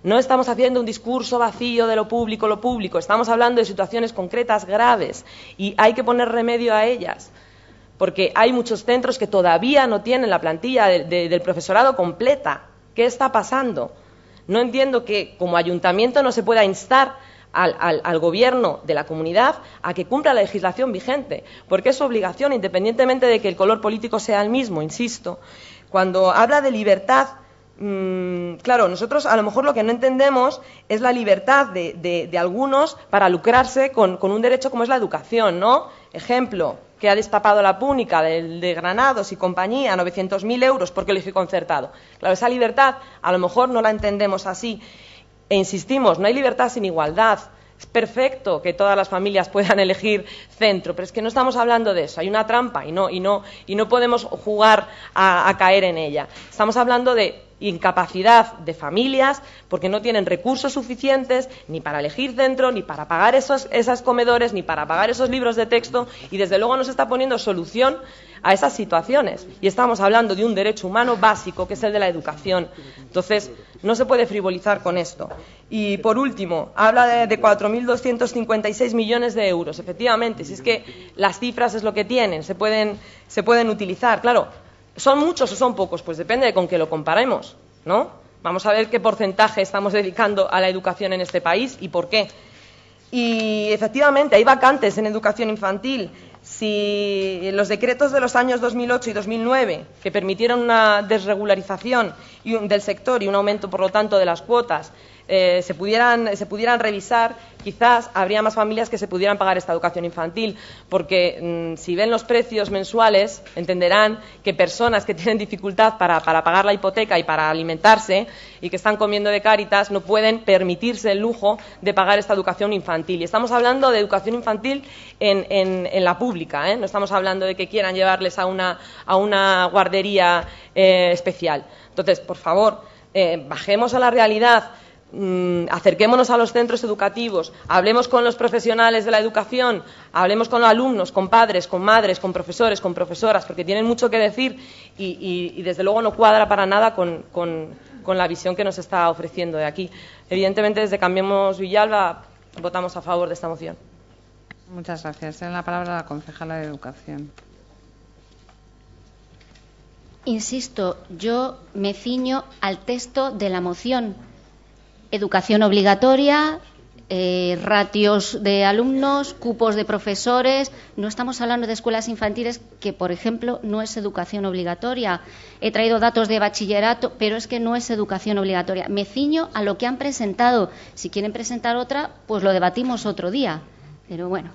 No estamos haciendo un discurso vacío de lo público, estamos hablando de situaciones concretas graves y hay que poner remedio a ellas, porque hay muchos centros que todavía no tienen la plantilla del profesorado completa. ¿Qué está pasando? No entiendo que como ayuntamiento no se pueda instar al gobierno de la comunidad a que cumpla la legislación vigente, porque es su obligación, independientemente de que el color político sea el mismo, insisto. Cuando habla de libertad, claro, nosotros a lo mejor lo que no entendemos es la libertad de algunos para lucrarse con un derecho como es la educación, ¿no? Ejemplo, que ha destapado la púnica de Granados y compañía, 900.000 euros por colegio concertado. Claro, esa libertad a lo mejor no la entendemos así. E insistimos, no hay libertad sin igualdad. Es perfecto que todas las familias puedan elegir centro, pero es que no estamos hablando de eso. Hay una trampa y no podemos jugar a caer en ella. Estamos hablando de incapacidad de familias porque no tienen recursos suficientes ni para elegir centro, ni para pagar esos comedores, ni para pagar esos libros de texto, y desde luego no se está poniendo solución a esas situaciones. Y estamos hablando de un derecho humano básico, que es el de la educación. Entonces, no se puede frivolizar con esto. Y, por último, habla de 4.256 millones de euros. Efectivamente, si es que las cifras es lo que tienen, se pueden utilizar. Claro, ¿son muchos o son pocos? Pues depende de con qué lo comparemos, ¿no? Vamos a ver qué porcentaje estamos dedicando a la educación en este país y por qué. Y, efectivamente, hay vacantes en educación infantil. Si los decretos de los años 2008 y 2009, que permitieron una desregularización del sector y un aumento, por lo tanto, de las cuotas, se pudieran revisar, quizás habría más familias que se pudieran pagar esta educación infantil, porque si ven los precios mensuales entenderán que personas que tienen dificultad para pagar la hipoteca y para alimentarse y que están comiendo de Cáritas no pueden permitirse el lujo de pagar esta educación infantil. Y estamos hablando de educación infantil en la pública, ¿eh? No estamos hablando de que quieran llevarles a una guardería especial. Entonces, por favor, bajemos a la realidad. Acerquémonos a los centros educativos, hablemos con los profesionales de la educación, hablemos con los alumnos, con padres, con madres, con profesores, con profesoras, porque tienen mucho que decir y desde luego no cuadra para nada con la visión que nos está ofreciendo de aquí. Evidentemente, desde Cambiemos Villalba votamos a favor de esta moción. Muchas gracias. Tiene la palabra la concejala de Educación. Insisto, yo me ciño al texto de la moción. Educación obligatoria, ratios de alumnos, cupos de profesores. No estamos hablando de escuelas infantiles, que, por ejemplo, no es educación obligatoria. He traído datos de bachillerato, pero es que no es educación obligatoria. Me ciño a lo que han presentado. Si quieren presentar otra, pues lo debatimos otro día. Pero bueno,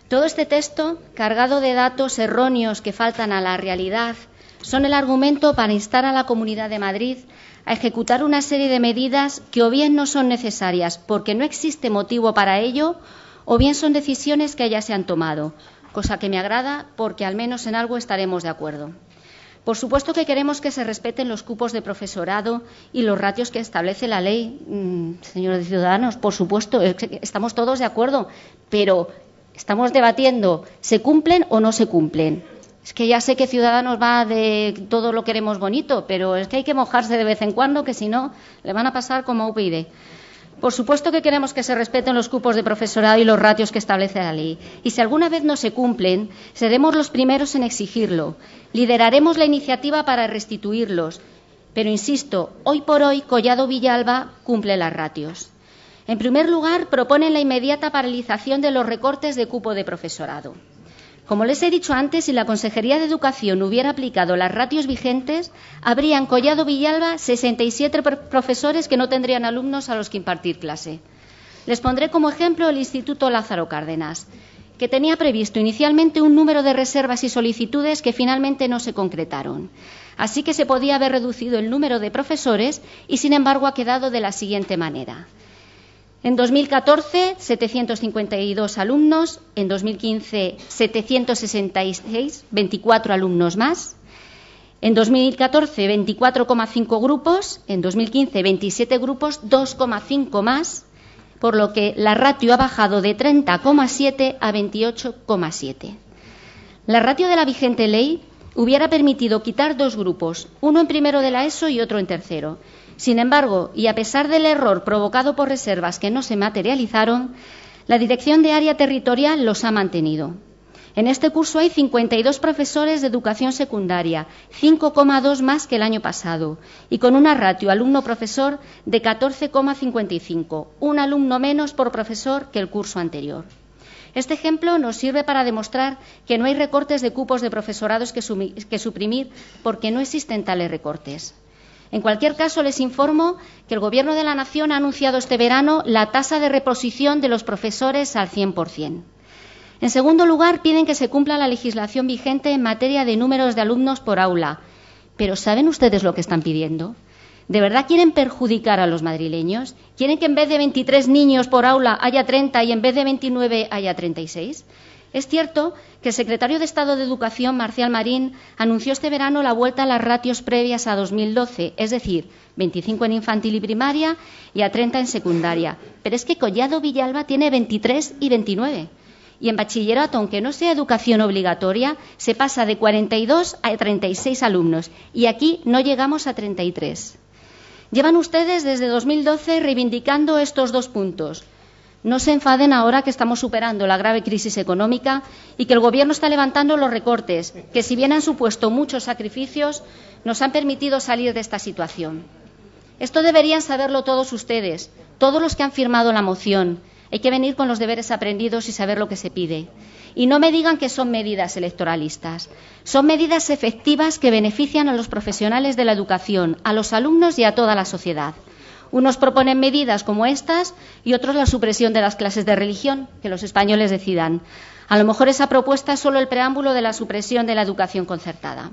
todo este texto, cargado de datos erróneos que faltan a la realidad, son el argumento para instar a la Comunidad de Madrid a ejecutar una serie de medidas que o bien no son necesarias porque no existe motivo para ello, o bien son decisiones que ya se han tomado, cosa que me agrada porque al menos en algo estaremos de acuerdo. Por supuesto que queremos que se respeten los cupos de profesorado y los ratios que establece la ley, señores de Ciudadanos, por supuesto, estamos todos de acuerdo, pero estamos debatiendo, ¿se cumplen o no se cumplen? Es que ya sé que Ciudadanos va de todo lo queremos bonito, pero es que hay que mojarse de vez en cuando, que si no, le van a pasar como a UPyD. Por supuesto que queremos que se respeten los cupos de profesorado y los ratios que establece la ley. Y si alguna vez no se cumplen, seremos los primeros en exigirlo. Lideraremos la iniciativa para restituirlos. Pero, insisto, hoy por hoy Collado Villalba cumple las ratios. En primer lugar, proponen la inmediata paralización de los recortes de cupo de profesorado. Como les he dicho antes, si la Consejería de Educación hubiera aplicado las ratios vigentes, habría en Collado Villalba 67 profesores que no tendrían alumnos a los que impartir clase. Les pondré como ejemplo el Instituto Lázaro Cárdenas, que tenía previsto inicialmente un número de reservas y solicitudes que finalmente no se concretaron. Así que se podía haber reducido el número de profesores y, sin embargo, ha quedado de la siguiente manera. En 2014, 752 alumnos. En 2015, 766, 24 alumnos más. En 2014, 24,5 grupos. En 2015, 27 grupos, 2,5 más. Por lo que la ratio ha bajado de 30,7 a 28,7. La ratio de la vigente ley hubiera permitido quitar 2 grupos, uno en primero de la ESO y otro en tercero. Sin embargo, y a pesar del error provocado por reservas que no se materializaron, la Dirección de Área Territorial los ha mantenido. En este curso hay 52 profesores de educación secundaria, 5,2 más que el año pasado, y con una ratio alumno-profesor de 14,55, un alumno menos por profesor que el curso anterior. Este ejemplo nos sirve para demostrar que no hay recortes de cupos de profesorados que suprimir porque no existen tales recortes. En cualquier caso, les informo que el Gobierno de la Nación ha anunciado este verano la tasa de reposición de los profesores al 100%. En segundo lugar, piden que se cumpla la legislación vigente en materia de números de alumnos por aula. Pero ¿saben ustedes lo que están pidiendo? ¿De verdad quieren perjudicar a los madrileños? ¿Quieren que en vez de 23 niños por aula haya 30 y en vez de 29 haya 36? Es cierto que el secretario de Estado de Educación, Marcial Marín, anunció este verano la vuelta a las ratios previas a 2012, es decir, 25 en infantil y primaria y a 30 en secundaria. Pero es que Collado Villalba tiene 23 y 29. Y en bachillerato, aunque no sea educación obligatoria, se pasa de 42 a 36 alumnos. Y aquí no llegamos a 33. Llevan ustedes desde 2012 reivindicando estos 2 puntos. No se enfaden ahora que estamos superando la grave crisis económica y que el Gobierno está levantando los recortes, que si bien han supuesto muchos sacrificios, nos han permitido salir de esta situación. Esto deberían saberlo todos ustedes, todos los que han firmado la moción. Hay que venir con los deberes aprendidos y saber lo que se pide. Y no me digan que son medidas electoralistas. Son medidas efectivas que benefician a los profesionales de la educación, a los alumnos y a toda la sociedad. Unos proponen medidas como estas y otros la supresión de las clases de religión, que los españoles decidan. A lo mejor esa propuesta es solo el preámbulo de la supresión de la educación concertada.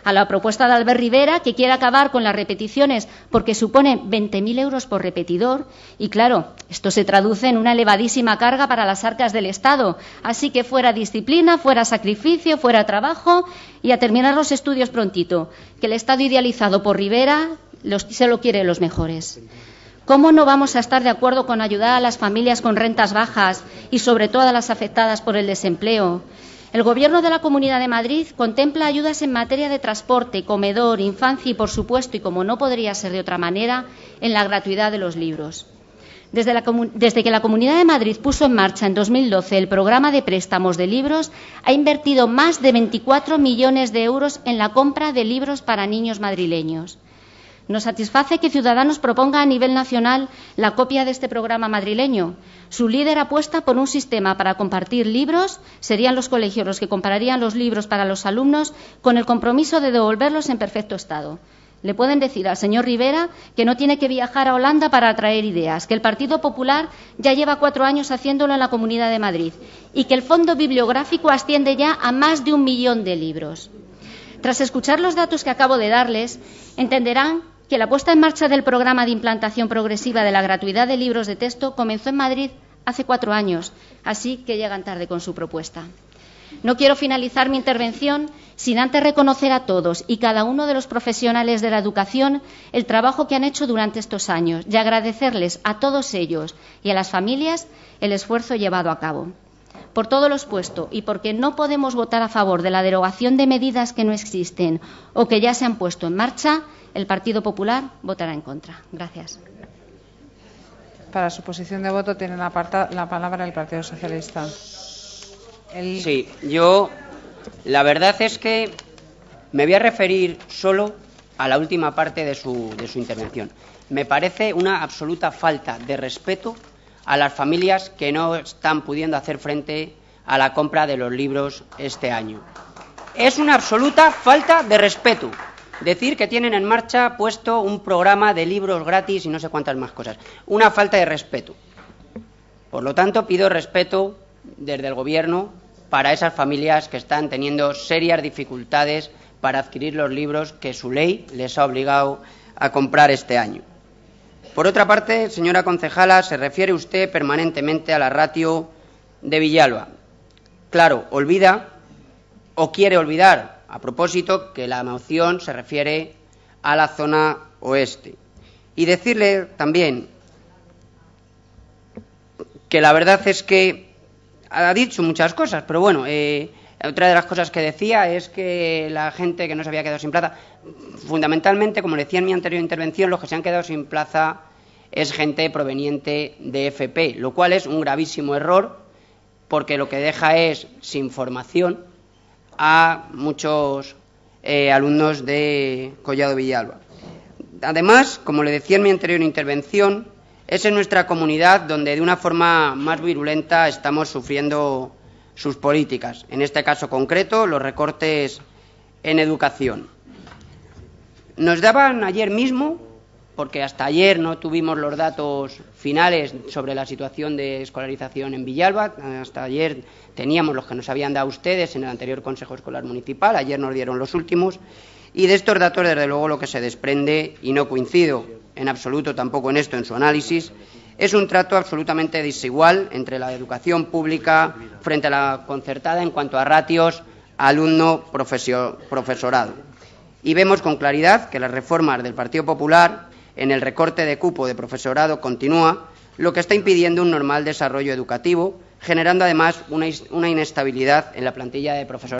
A la propuesta de Albert Rivera, que quiere acabar con las repeticiones porque suponen 20.000 euros por repetidor. Y claro, esto se traduce en una elevadísima carga para las arcas del Estado. Así que fuera disciplina, fuera sacrificio, fuera trabajo y a terminar los estudios prontito, que el Estado idealizado por Rivera se lo quiere los mejores. ¿Cómo no vamos a estar de acuerdo con ayudar a las familias con rentas bajas y sobre todo a las afectadas por el desempleo? El Gobierno de la Comunidad de Madrid contempla ayudas en materia de transporte, comedor, infancia y, por supuesto, y como no podría ser de otra manera, en la gratuidad de los libros. Desde que la Comunidad de Madrid puso en marcha en 2012 el programa de préstamos de libros, ha invertido más de 24 millones de euros en la compra de libros para niños madrileños. Nos satisface que Ciudadanos proponga a nivel nacional la copia de este programa madrileño. Su líder apuesta por un sistema para compartir libros. Serían los colegios los que comprarían los libros para los alumnos con el compromiso de devolverlos en perfecto estado. Le pueden decir al señor Rivera que no tiene que viajar a Holanda para traer ideas, que el Partido Popular ya lleva 4 años haciéndolo en la Comunidad de Madrid y que el fondo bibliográfico asciende ya a más de 1 millón de libros. Tras escuchar los datos que acabo de darles, entenderán que la puesta en marcha del programa de implantación progresiva de la gratuidad de libros de texto comenzó en Madrid hace 4 años, así que llegan tarde con su propuesta. No quiero finalizar mi intervención sin antes reconocer a todos y cada uno de los profesionales de la educación el trabajo que han hecho durante estos años y agradecerles a todos ellos y a las familias el esfuerzo llevado a cabo. Por todo lo expuesto y porque no podemos votar a favor de la derogación de medidas que no existen o que ya se han puesto en marcha, el Partido Popular votará en contra. Gracias. Para su posición de voto tiene la palabra el Partido Socialista. Sí, yo la verdad es que me voy a referir solo a la última parte de su intervención. Me parece una absoluta falta de respeto a las familias que no están pudiendo hacer frente a la compra de los libros este año. Es una absoluta falta de respeto decir que tienen en marcha puesto un programa de libros gratis y no sé cuántas más cosas. Una falta de respeto. Por lo tanto, pido respeto desde el Gobierno para esas familias que están teniendo serias dificultades para adquirir los libros que su ley les ha obligado a comprar este año. Por otra parte, señora concejala, se refiere usted permanentemente a la ratio de Villalba. Claro, olvida o quiere olvidar, a propósito, que la moción se refiere a la zona oeste. Y decirle también que la verdad es que ha dicho muchas cosas, pero bueno, Otra de las cosas que decía es que la gente que no se había quedado sin plaza, fundamentalmente, como le decía en mi anterior intervención, los que se han quedado sin plaza es gente proveniente de FP, lo cual es un gravísimo error, porque lo que deja es sin formación a muchos alumnos de Collado Villalba. Además, como le decía en mi anterior intervención, es en nuestra comunidad donde de una forma más virulenta estamos sufriendo sus políticas. En este caso concreto, los recortes en educación. Nos daban ayer mismo, porque hasta ayer no tuvimos los datos finales sobre la situación de escolarización en Villalba, hasta ayer teníamos los que nos habían dado ustedes en el anterior Consejo Escolar Municipal, ayer nos dieron los últimos, y de estos datos, desde luego, lo que se desprende, y no coincido en absoluto tampoco en esto, en su análisis, es un trato absolutamente desigual entre la educación pública frente a la concertada en cuanto a ratios alumno-profesorado. Y vemos con claridad que las reformas del Partido Popular en el recorte de cupo de profesorado continúa, lo que está impidiendo un normal desarrollo educativo, generando además una inestabilidad en la plantilla de profesorado.